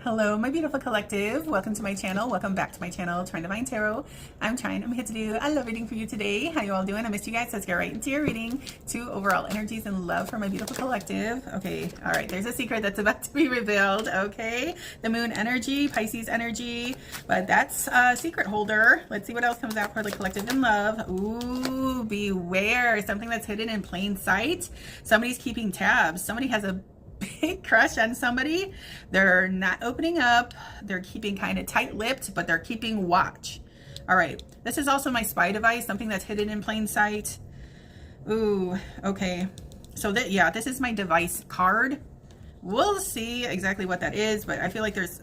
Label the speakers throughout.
Speaker 1: Hello, my beautiful collective. Welcome to my channel. Welcome back to my channel, Trine Divine Tarot. I'm Trine. I'm here to do a love reading for you today. How you all doing? I missed you guys. Let's get right into your reading. 2 overall energies and love for my beautiful collective. Okay, all right. There's a secret that's about to be revealed. Okay, the moon energy, Pisces energy, but that's a secret holder. Let's see what else comes out for the collective in love. Ooh, beware. Something that's hidden in plain sight. Somebody's keeping tabs. Somebody has a big crush on somebody. They're not opening up. They're keeping kind of tight-lipped, but they're keeping watch. All right, this is also my spy device, something that's hidden in plain sight. Ooh, okay. So that, yeah, this is my device card. We'll see exactly what that is, but I feel like there's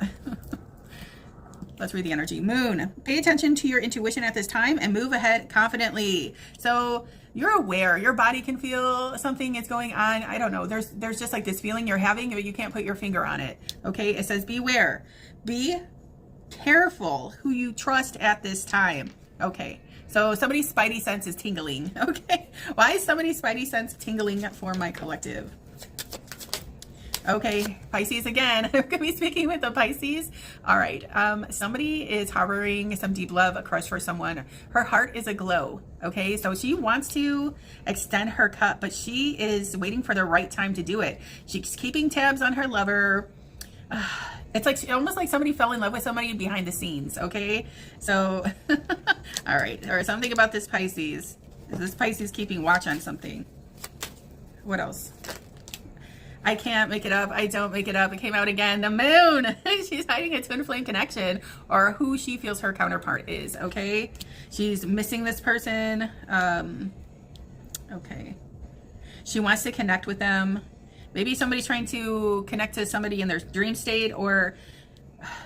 Speaker 1: let's read the energy. Moon, pay attention to your intuition at this time and move ahead confidently. So you're aware, your body can feel something is going on. I don't know. There's just like this feeling you're having, but you can't put your finger on it. Okay. It says beware, be careful who you trust at this time. Okay. So somebody's spidey sense is tingling. Okay. Why is somebody's spidey sense tingling for my collective? Okay, Pisces again. I'm going to be speaking with the Pisces. All right. Somebody is harboring some deep love, a crush for someone. Her heart is aglow. Okay, so she wants to extend her cup, but she is waiting for the right time to do it. She's keeping tabs on her lover. It's like almost like somebody fell in love with somebody behind the scenes. Okay, so all right, or something about this Pisces. Is this Pisces keeping watch on something? What else? I can't make it up. I don't make it up. It came out again. The moon. She's hiding a twin flame connection, or who she feels her counterpart is. Okay. She's missing this person. Okay. She wants to connect with them. Maybe somebody's trying to connect to somebody in their dream state, or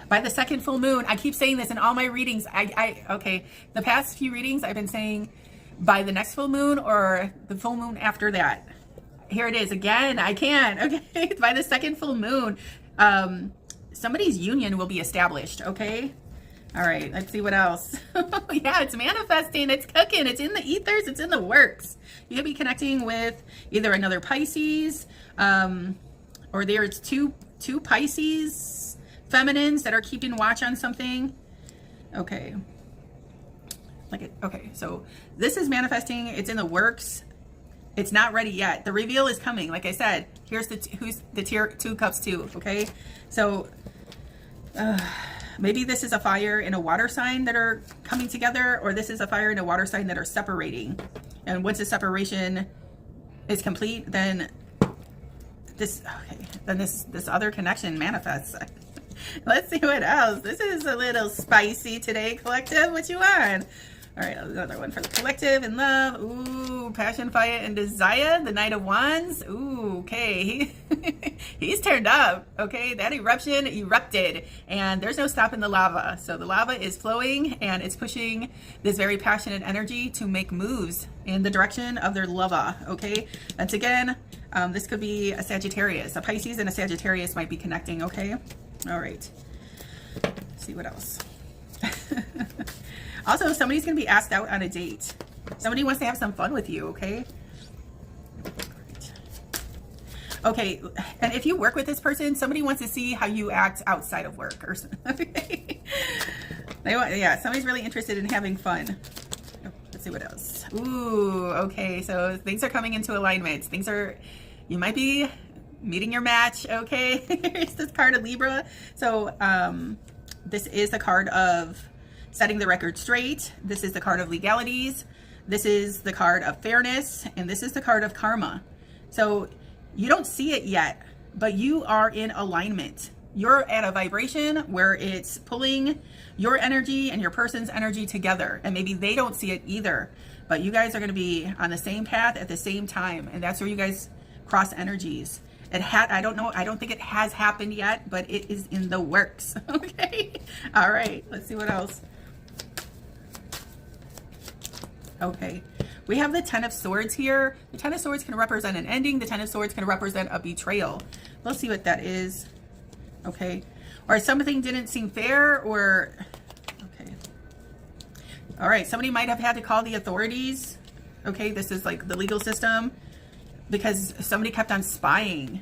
Speaker 1: by the second full moon. I keep saying this in all my readings. Okay. The past few readings I've been saying by the next full moon or the full moon after that. Here it is again. I can't. Okay. By the second full moon, somebody's union will be established. Okay. All right. Let's see what else. Yeah, it's manifesting. It's cooking. It's in the ethers. It's in the works. You could be connecting with either another Pisces, or there's two Pisces feminines that are keeping watch on something. Okay. Okay. So this is manifesting. It's in the works. It's not ready yet. The reveal is coming. Like I said, here's who's the tier 2 cups too. Okay. So maybe this is a fire and a water sign that are coming together, or this is a fire and a water sign that are separating. And once the separation is complete, then this other connection manifests. Let's see what else. This is a little spicy today, collective. What you want? All right, another one for the collective in love. Ooh, passion, fire, and desire. The Knight of Wands. Ooh, okay. He's turned up. Okay, that eruption erupted, and there's no stopping the lava. So the lava is flowing, and it's pushing this very passionate energy to make moves in the direction of their lover. Okay, once again, this could be a Sagittarius. A Pisces and a Sagittarius might be connecting. Okay, all right. Let's see what else. Also, somebody's going to be asked out on a date. Somebody wants to have some fun with you, okay? Okay, and if you work with this person, somebody wants to see how you act outside of work or something. Okay. Yeah, somebody's really interested in having fun. Let's see what else. Ooh, okay, so things are coming into alignment. You might be meeting your match, okay? Here's this card of Libra. So, this is the card of setting the record straight. This is the card of legalities. This is the card of fairness. And this is the card of karma. So you don't see it yet, but you are in alignment. You're at a vibration where it's pulling your energy and your person's energy together. And maybe they don't see it either, but you guys are going to be on the same path at the same time. And that's where you guys cross energies. I don't know. I don't think it has happened yet, but it is in the works. Okay. All right. Let's see what else. Okay, we have the 10 of Swords here. The 10 of Swords can represent an ending. The 10 of Swords can represent a betrayal. Let's see what that is. Okay, or something didn't seem fair, or okay. All right, somebody might have had to call the authorities. Okay, this is like the legal system because somebody kept on spying.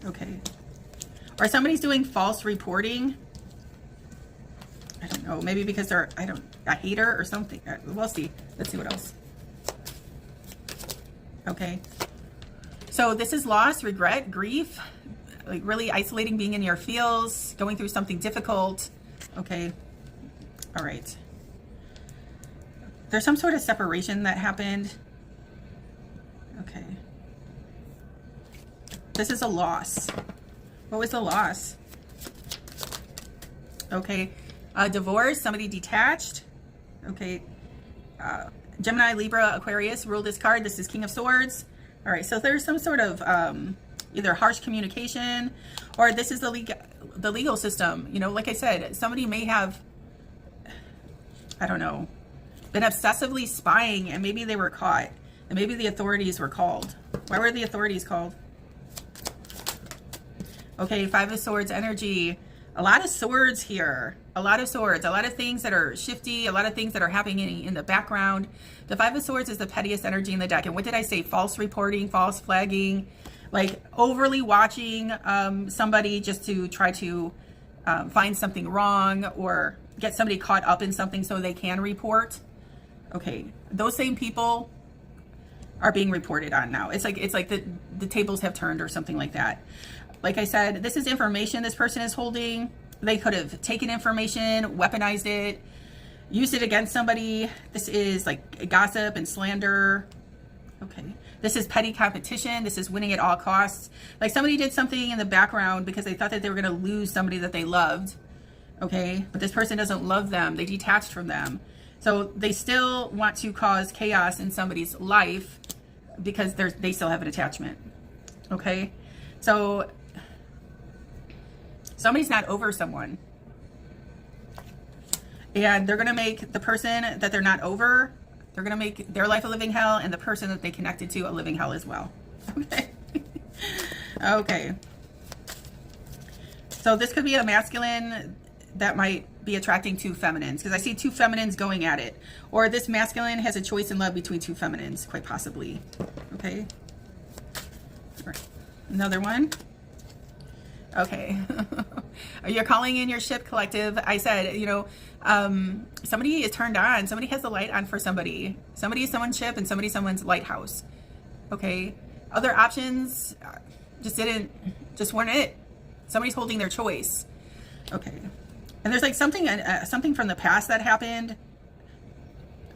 Speaker 1: Okay, Or somebody's doing false reporting. I don't know, maybe because they're, a hater or something. We'll see. Let's see what else. Okay. So this is loss, regret, grief, like really isolating, being in your feels, going through something difficult. Okay. All right. There's some sort of separation that happened. Okay. This is a loss. What was the loss? Okay. Divorce, somebody detached. Okay. Gemini, Libra, Aquarius, rule this card. This is King of Swords. All right. So there's some sort of either harsh communication, or this is the legal system. You know, like I said, somebody may have, I don't know, been obsessively spying, and maybe they were caught, and maybe the authorities were called. Why were the authorities called? Okay, Five of Swords energy. A lot of swords here. A lot of swords. A lot of things that are shifty. A lot of things that are happening in the background. The Five of Swords is the pettiest energy in the deck. And what did I say? False reporting, false flagging, like overly watching somebody just to try to find something wrong or get somebody caught up in something so they can report. Okay, those same people are being reported on now. It's like the tables have turned or something like that. Like I said, this is information this person is holding. They could have taken information, weaponized it, used it against somebody. This is like gossip and slander. Okay. This is petty competition. This is winning at all costs. Like somebody did something in the background because they thought that they were going to lose somebody that they loved. Okay. But this person doesn't love them. They detached from them. So they still want to cause chaos in somebody's life because they still have an attachment. Okay. So somebody's not over someone, and they're going to make the person that they're not over, they're going to make their life a living hell, and the person that they connected to a living hell as well. Okay. Okay. So this could be a masculine that might be attracting two feminines, because I see two feminines going at it. Or this masculine has a choice in love between two feminines, quite possibly. Okay. Another one. Okay. You're calling in your ship, collective. I said, you know, somebody is turned on. Somebody has the light on for somebody. Somebody is someone's ship and somebody someone's lighthouse. Okay. Other options just weren't it. Somebody's holding their choice. Okay. And there's like something from the past that happened.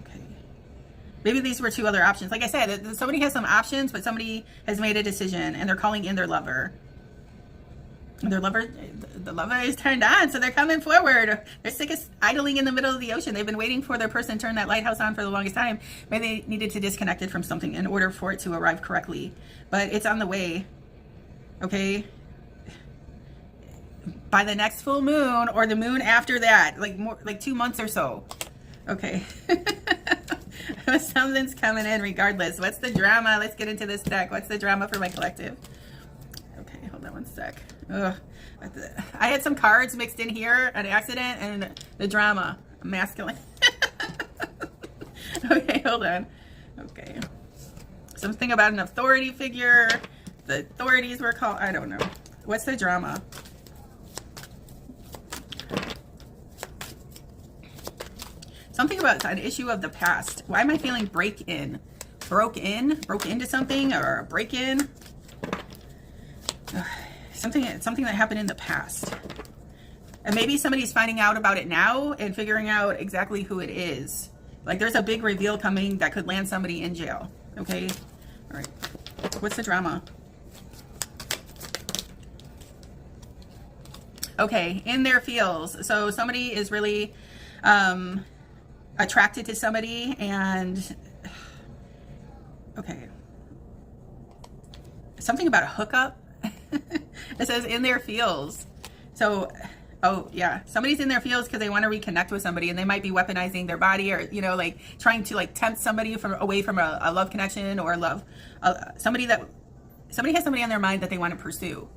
Speaker 1: Okay. Maybe these were two other options. Like I said, somebody has some options, but somebody has made a decision and they're calling in their lover. The lover is turned on, so they're coming forward. They're sick of idling in the middle of the ocean. They've been waiting for their person to turn that lighthouse on for the longest time. Maybe they needed to disconnect it from something in order for it to arrive correctly. But it's on the way. Okay? By the next full moon or the moon after that, like 2 months or so. Okay. Something's coming in regardless. What's the drama? Let's get into this deck. What's the drama for my collective? Okay, hold on one sec. Ugh. I had some cards mixed in here, an accident, and the drama. Masculine. Okay, hold on. Okay. Something about an authority figure. The authorities were called. I don't know. What's the drama? Something about an issue of the past. Why am I feeling break-in? Broke into something, or a break-in? Something that happened in the past. And maybe somebody's finding out about it now and figuring out exactly who it is. Like there's a big reveal coming that could land somebody in jail. Okay? All right. What's the drama? Okay, in their feels. So somebody is really attracted to somebody, and okay. Something about a hookup. It says in their feels. So, oh yeah, somebody's in their feels because they want to reconnect with somebody, and they might be weaponizing their body, or you know, like trying to like tempt somebody away from a love connection or somebody has somebody on their mind that they want to pursue.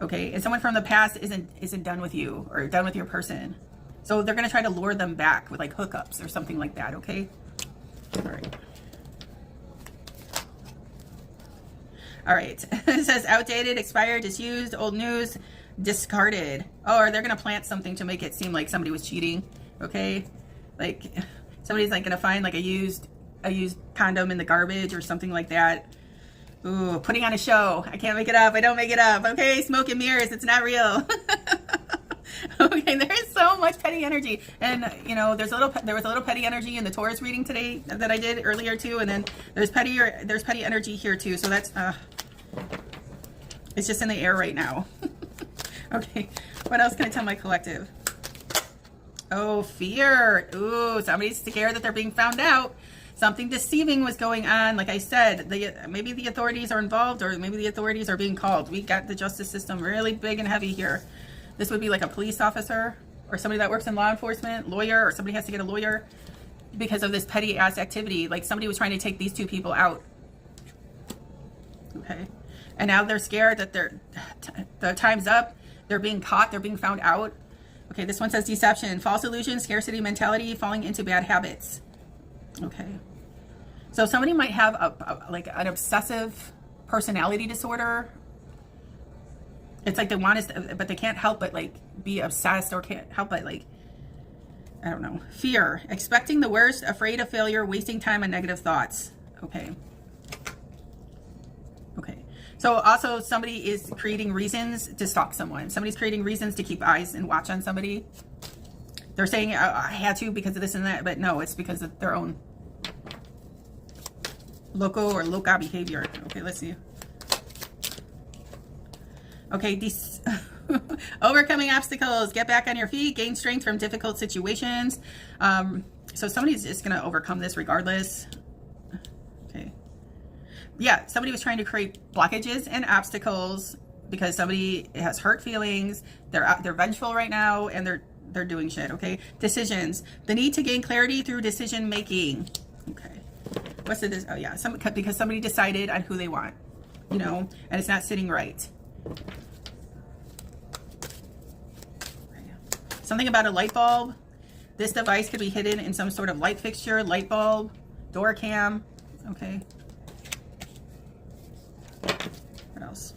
Speaker 1: Okay, and someone from the past isn't done with you or done with your person, so they're gonna try to lure them back with like hookups or something like that. Okay, all right. All right, it says outdated, expired, disused, old news, discarded. Oh, or they're going to plant something to make it seem like somebody was cheating. Okay. Like somebody's like going to find like a used condom in the garbage or something like that. Ooh, putting on a show. I can't make it up. I don't make it up. Okay. Smoke and mirrors. It's not real. Okay, there is so much petty energy, and you know, there was a little petty energy in the Taurus reading today that I did earlier too, and then there's petty energy here too. So that's it's just in the air right now. Okay, what else can I tell my collective? Oh, fear. Ooh, somebody's scared that they're being found out. Something deceiving was going on. Like I said, maybe the authorities are involved, or maybe the authorities are being called. We got the justice system really big and heavy here. This would be like a police officer or somebody that works in law enforcement, lawyer, or somebody has to get a lawyer because of this petty ass activity. Like somebody was trying to take these two people out. Okay. And now they're scared that the time's up. They're being caught. They're being found out. Okay. This one says deception, false illusion, scarcity mentality, falling into bad habits. Okay. So somebody might have like an obsessive personality disorder. It's like they want us, but they can't help but like be obsessed, or can't help but like, I don't know. Fear, expecting the worst, afraid of failure, wasting time on negative thoughts. Okay. Okay. So also somebody is creating reasons to stalk someone. Somebody's creating reasons to keep eyes and watch on somebody. They're saying, I had to because of this and that, but no, it's because of their own loco or loca behavior. Okay, let's see. Okay, these overcoming obstacles, get back on your feet, gain strength from difficult situations. So somebody's just going to overcome this regardless. Okay. Yeah, somebody was trying to create blockages and obstacles because somebody has hurt feelings. They're vengeful right now, and they're doing shit. Okay. Decisions, the need to gain clarity through decision making. Okay. What's it? Oh yeah, because somebody decided on who they want, you know, and it's not sitting right. Something about a light bulb. This device could be hidden in some sort of light fixture, light bulb, door cam. Okay. What else?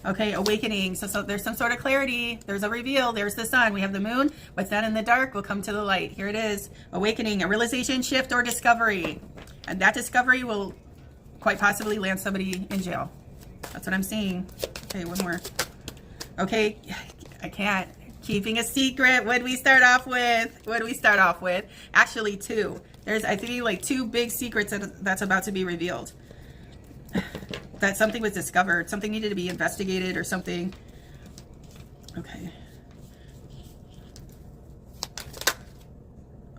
Speaker 1: Okay, awakening. So there's some sort of clarity. There's a reveal. There's the sun. We have the moon. What's not in the dark will come to the light. Here it is. Awakening, a realization, shift, or discovery. And that discovery will quite possibly land somebody in jail. That's what I'm seeing. Okay, one more. Okay, I can't. Keeping a secret. What did we start off with? What did we start off with? Actually, two. There's, I think, like two big secrets that's about to be revealed. That something was discovered. Something needed to be investigated or something. Okay.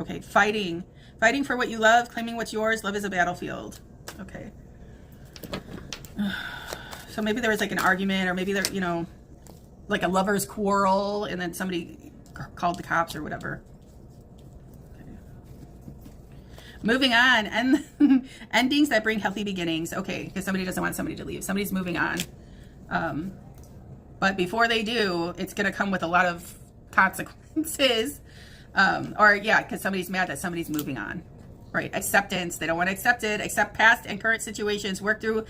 Speaker 1: Okay, fighting. Fighting for what you love, claiming what's yours. Love is a battlefield. Okay. So maybe there was like an argument, or maybe there, you know, like a lover's quarrel, and then somebody called the cops or whatever. Okay. Moving on, and endings that bring healthy beginnings. Okay, because somebody doesn't want somebody to leave. Somebody's moving on. But before they do, it's going to come with a lot of consequences. Or yeah, because somebody's mad that somebody's moving on. Right, acceptance. They don't want to accept it. Accept past and current situations. Work through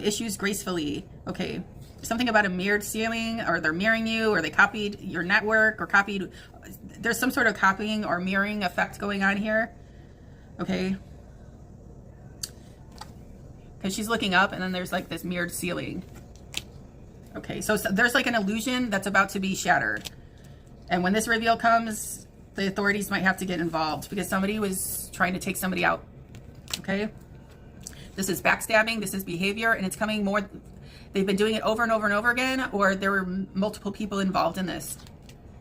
Speaker 1: issues gracefully. Okay. Something about a mirrored ceiling, or they're mirroring you, or they copied your network, or copied. There's some sort of copying or mirroring effect going on here. Okay. Because she's looking up, and then there's like this mirrored ceiling. Okay, so there's like an illusion that's about to be shattered. And when this reveal comes, the authorities might have to get involved because somebody was trying to take somebody out. Okay. This is backstabbing. This is behavior, and it's coming more. They've been doing it over and over and over again, or there were multiple people involved in this.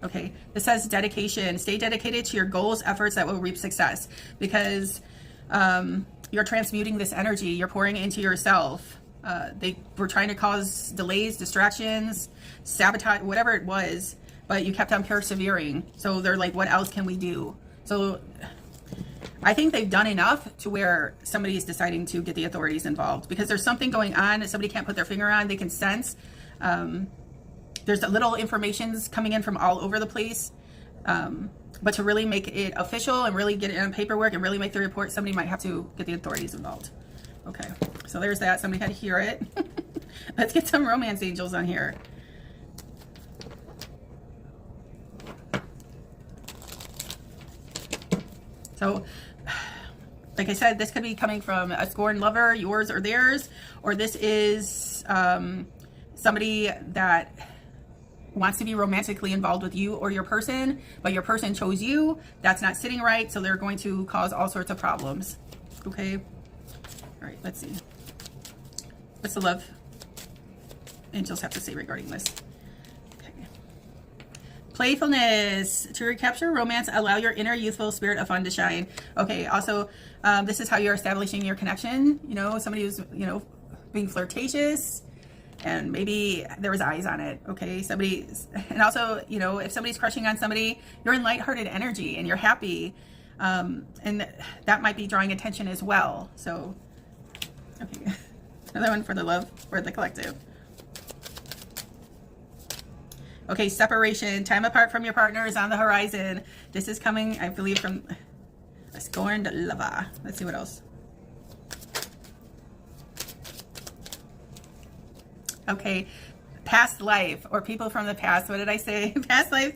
Speaker 1: Okay. This says dedication. Stay dedicated to your goals, efforts that will reap success, because you're transmuting this energy. You're pouring it into yourself. They were trying to cause delays, distractions, sabotage, whatever it was, but you kept on persevering. So they're like, what else can we do? So I think they've done enough to where somebody is deciding to get the authorities involved, because there's something going on that somebody can't put their finger on. They can sense. There's a little information's coming in from all over the place. But to really make it official and really get it on paperwork and really make the report, somebody might have to get the authorities involved. Okay, so there's that. Somebody had to hear it. Let's get some romance angels on here. So, like I said, this could be coming from a scorned lover, yours or theirs, or this is somebody that wants to be romantically involved with you or your person, but your person chose you. That's not sitting right, so they're going to cause all sorts of problems. Okay? All right, let's see. What's the love angels have to say regarding this? Okay. Playfulness. To recapture romance, allow your inner youthful spirit of fun to shine. Okay, also, this is how you're establishing your connection. You know, somebody who's, you know, being flirtatious, and maybe there was eyes on it. Okay, and also, you know, if somebody's crushing on somebody, you're in lighthearted energy and you're happy, and that might be drawing attention as well. So, okay, another one for the love, for the collective. Okay, separation, time apart from your partner is on the horizon. This is coming, I believe, from a scorned lover. Let's see what else. Okay, past life, or people from the past. What did I say? Past life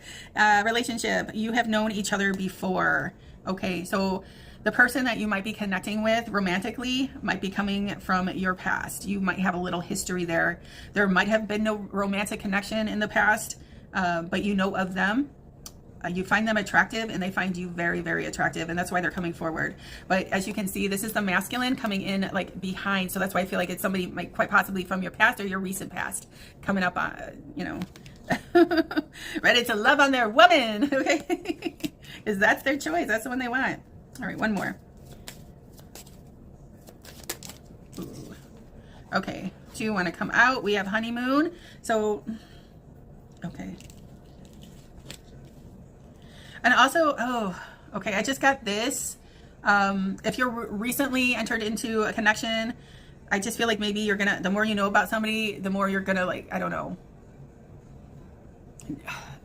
Speaker 1: relationship. You have known each other before. Okay, so the person that you might be connecting with romantically might be coming from your past. You might have a little history there. There might have been no romantic connection in the past, but you know of them. You find them attractive and they find you very, very attractive, and that's why they're coming forward. But as you can see, this is the masculine coming in like behind, so that's why I feel like it's somebody like quite possibly from your past or your recent past coming up on, you know, ready to love on their woman, okay? Because that's their choice. That's the one they want. All right, one more. Ooh. Okay, do you want to come out? We have honeymoon. So, okay. And also, oh, okay, I just got this. If you're recently entered into a connection, I just feel like maybe you're gonna, the more you know about somebody, the more you're gonna, like, I don't know,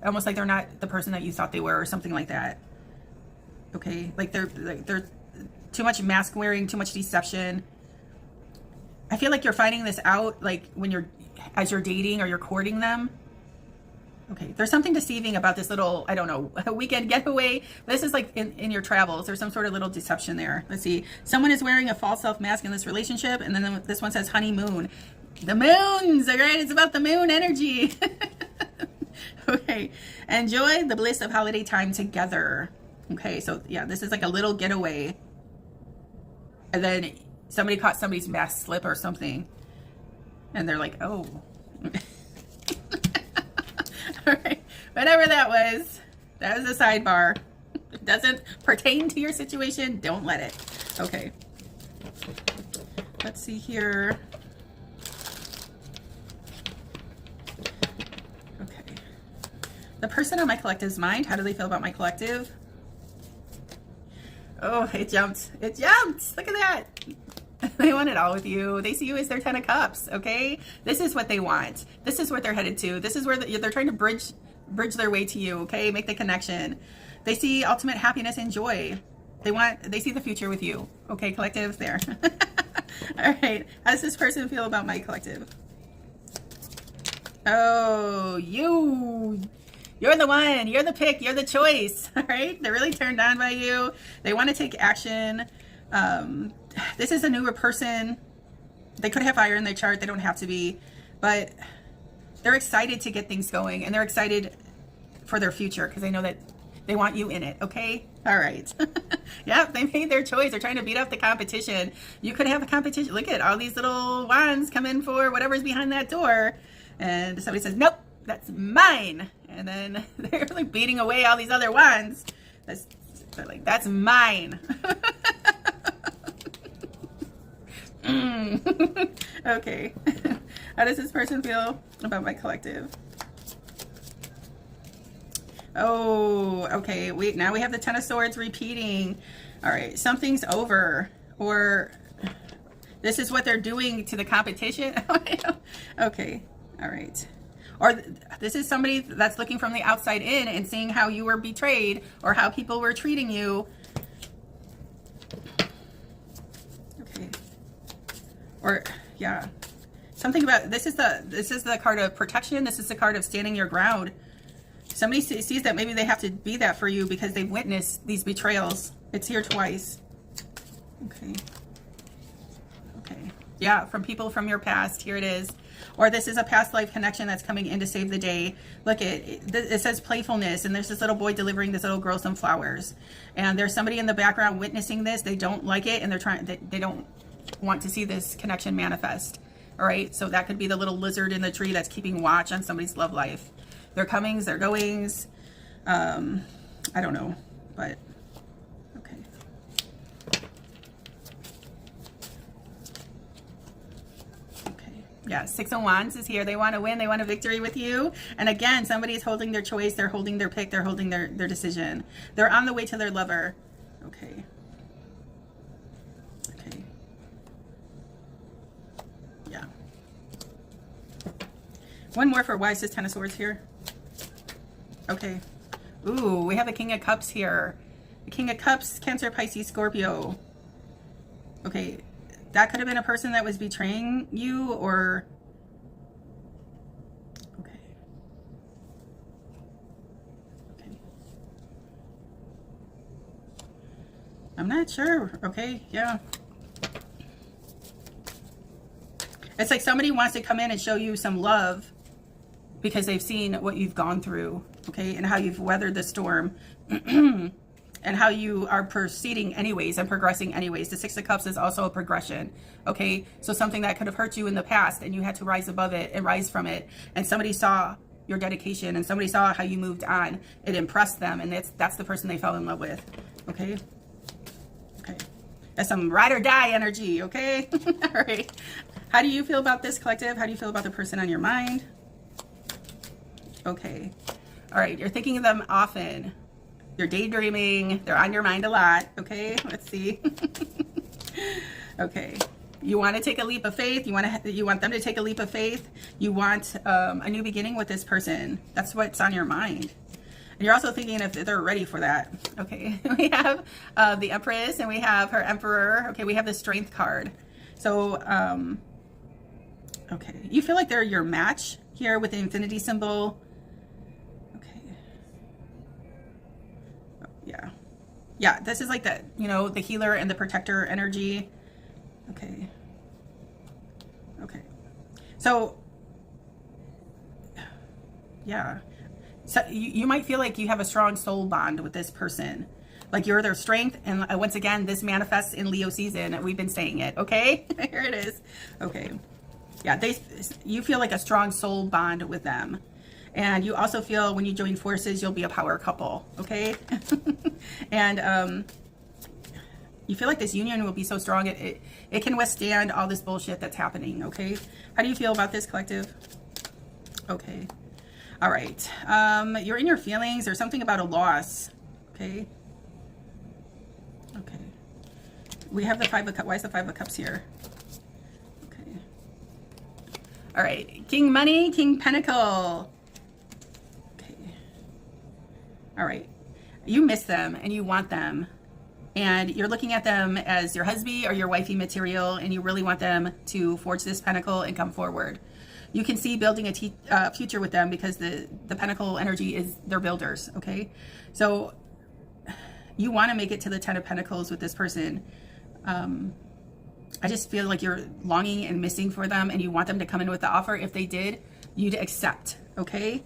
Speaker 1: almost like they're not the person that you thought they were or something like that. Okay, like they're too much mask wearing, too much deception. I feel like you're finding this out like when as you're dating or you're courting them. Okay, there's something deceiving about this little, I don't know, weekend getaway. This is like in your travels. There's some sort of little deception there. Let's see. Someone is wearing a false self mask in this relationship, and then this one says honeymoon. The moons, all right? It's about the moon energy. Okay, enjoy the bliss of holiday time together. Okay, so yeah, this is like a little getaway. And then somebody caught somebody's mask slip or something. And they're like, oh. All right, whatever that was a sidebar. It doesn't pertain to your situation. Don't let it. Okay. Let's see here. Okay. The person on my collective's mind, how do they feel about my collective? Oh, it jumped. It jumped. Look at that. They want it all with you. They see you as their 10 of cups, okay? This is what they want. This is what they're headed to. This is where they're trying to bridge their way to you, okay? Make the connection. They see ultimate happiness and joy. They see the future with you. Okay, collective, there. All right. How does this person feel about my collective? Oh, you're the one. You're the pick. You're the choice. All right? They're really turned on by you. They want to take action. This is a newer person. They could have fire in their chart. They don't have to be, but they're excited to get things going, and they're excited for their future because they know that they want you in it. Okay. All right. Yeah, they made their choice. They're trying to beat up the competition. You could have a competition. Look at all these little wands come in for whatever's behind that door. And somebody says, nope, that's mine. And then they're like beating away all these other wands. They're like, that's mine. Okay. How does this person feel about my collective? Oh, okay. Now we have the 10 of Swords repeating. All right. Something's over, or this is what they're doing to the competition. Okay. All right. Or this is somebody that's looking from the outside in and seeing how you were betrayed or how people were treating you. Okay. Or yeah, something about this is the card of protection. This is the card of standing your ground. Somebody sees that maybe they have to be that for you because they've witnessed these betrayals. It's here twice. Okay. Okay. Yeah, from people from your past. Here it is. Or this is a past life connection that's coming in to save the day. Look, it says playfulness, and there's this little boy delivering this little girl some flowers. And there's somebody in the background witnessing this. They don't like it, and they don't want to see this connection manifest. All right, so that could be the little lizard in the tree that's keeping watch on somebody's love life. Their comings, their goings. I don't know, but okay. Yeah, Six of Wands is here. They want to win. They want a victory with you. And again, somebody's holding their choice. They're holding their pick. They're holding their decision. They're on the way to their lover. Okay. Okay. Yeah. One more for why is this Ten of Swords here? Okay. Ooh, we have the King of Cups here. The King of Cups, Cancer, Pisces, Scorpio. Okay. That could have been a person that was betraying you, or okay. I'm not sure. Okay, yeah. It's like somebody wants to come in and show you some love because they've seen what you've gone through, okay, and how you've weathered the storm. And how you are proceeding anyways and progressing anyways. The Six of Cups is also a progression, okay? So something that could have hurt you in the past and you had to rise above it and rise from it. And somebody saw your dedication and somebody saw how you moved on. It impressed them, and that's the person they fell in love with, okay? Okay. That's some ride or die energy, okay? All right. How do you feel about this, collective? How do you feel about the person on your mind? Okay. All right. You're thinking of them often. You're daydreaming. They're on your mind a lot. Okay, let's see. Okay, you want to take a leap of faith. You want them to take a leap of faith. You want a new beginning with this person. That's what's on your mind. And you're also thinking if they're ready for that. Okay, we have the Empress and we have her Emperor. Okay, we have the Strength card. So, okay, you feel like they're your match here with the infinity symbol. Yeah. Yeah, this is like the, you know, the healer and the protector energy. Okay. Okay. So, yeah. So you might feel like you have a strong soul bond with this person. Like you're their strength. And once again, this manifests in Leo season. We've been saying it. Okay. Here it is. Okay. Yeah. You feel like a strong soul bond with them. And you also feel when you join forces, you'll be a power couple, okay? And you feel like this union will be so strong, it can withstand all this bullshit that's happening, okay? How do you feel about this, collective? Okay. All right. You're in your feelings or something about a loss, okay? Okay. We have the Five of Cups. Why is the Five of Cups here? Okay. All right. King Money, King Pentacle. All right, you miss them and you want them and you're looking at them as your husband or your wifey material and you really want them to forge this pentacle and come forward. You can see building a future with them because the pentacle energy is their builders, okay? So you want to make it to the Ten of Pentacles with this person. I just feel like you're longing and missing for them and you want them to come in with the offer. If they did, you'd accept, okay?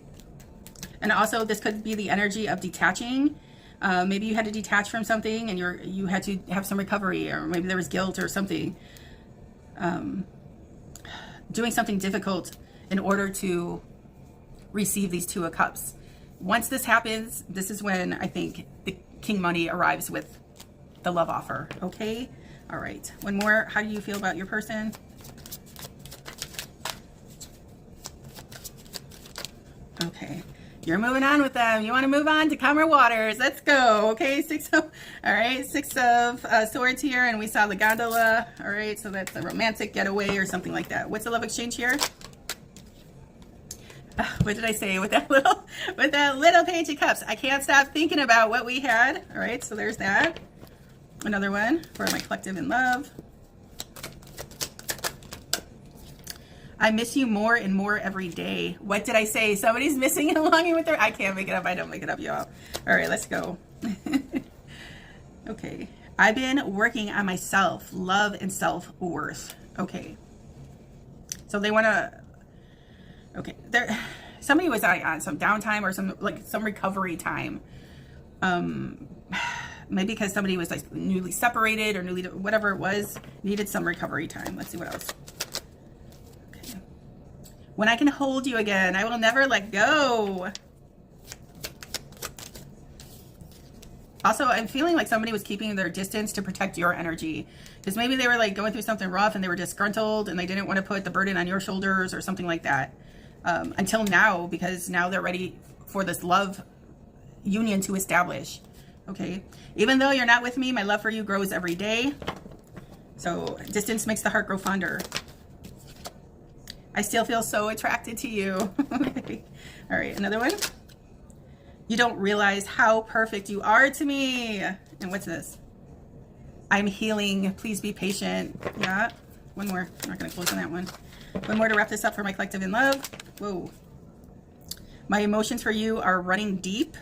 Speaker 1: And also, this could be the energy of detaching. Maybe you had to detach from something and you had to have some recovery, or maybe there was guilt or something. Doing something difficult in order to receive these Two of Cups. Once this happens, this is when I think the King Money arrives with the love offer, okay? All right, one more. How do you feel about your person? Okay. You're moving on with them. You want to move on to calmer waters. Let's go. Okay, Six of Swords here, and we saw the gondola. All right, so that's a romantic getaway or something like that. What's the love exchange here? What did I say with that little Page of Cups? I can't stop thinking about what we had. All right, so there's that. Another one for my collective in love. I miss you more and more every day. What did I say? Somebody's missing and longing with their... I can't make it up. I don't make it up, y'all. All right, let's go. Okay. I've been working on myself, love, and self-worth. Okay. So they want to... Okay. Somebody was on some downtime or some recovery time. Maybe because somebody was like newly separated or newly... Whatever it was, needed some recovery time. Let's see what else. When I can hold you again, I will never let go. Also, I'm feeling like somebody was keeping their distance to protect your energy. Because maybe they were like going through something rough and they were disgruntled and they didn't want to put the burden on your shoulders or something like that. Until now, because now they're ready for this love union to establish. Okay. Even though you're not with me, my love for you grows every day. So distance makes the heart grow fonder. I still feel so attracted to you. Okay. All right, another one. You don't realize how perfect you are to me. And what's this? I'm healing. Please be patient. Yeah. One more. I'm not going to close on that one. One more to wrap this up for my collective in love. Whoa. My emotions for you are running deep.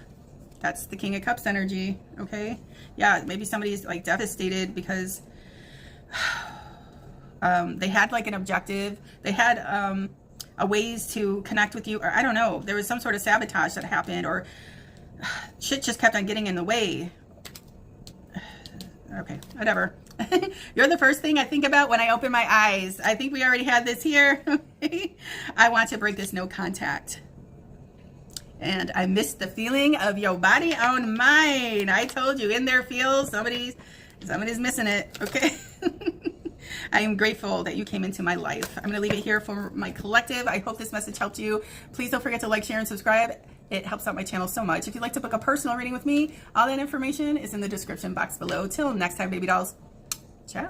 Speaker 1: That's the King of Cups energy. Okay. Yeah, maybe somebody's like devastated because... they had like an objective. They had a ways to connect with you, or I don't know. There was some sort of sabotage that happened, or shit just kept on getting in the way. Okay, whatever. You're the first thing I think about when I open my eyes. I think we already had this here. I want to break this no contact. And I miss the feeling of your body on mine. I told you, in there feels somebody's missing it. Okay. I am grateful that you came into my life. I'm going to leave it here for my collective. I hope this message helped you. Please don't forget to like, share, and subscribe. It helps out my channel so much. If you'd like to book a personal reading with me, all that information is in the description box below. Till next time, baby dolls. Ciao.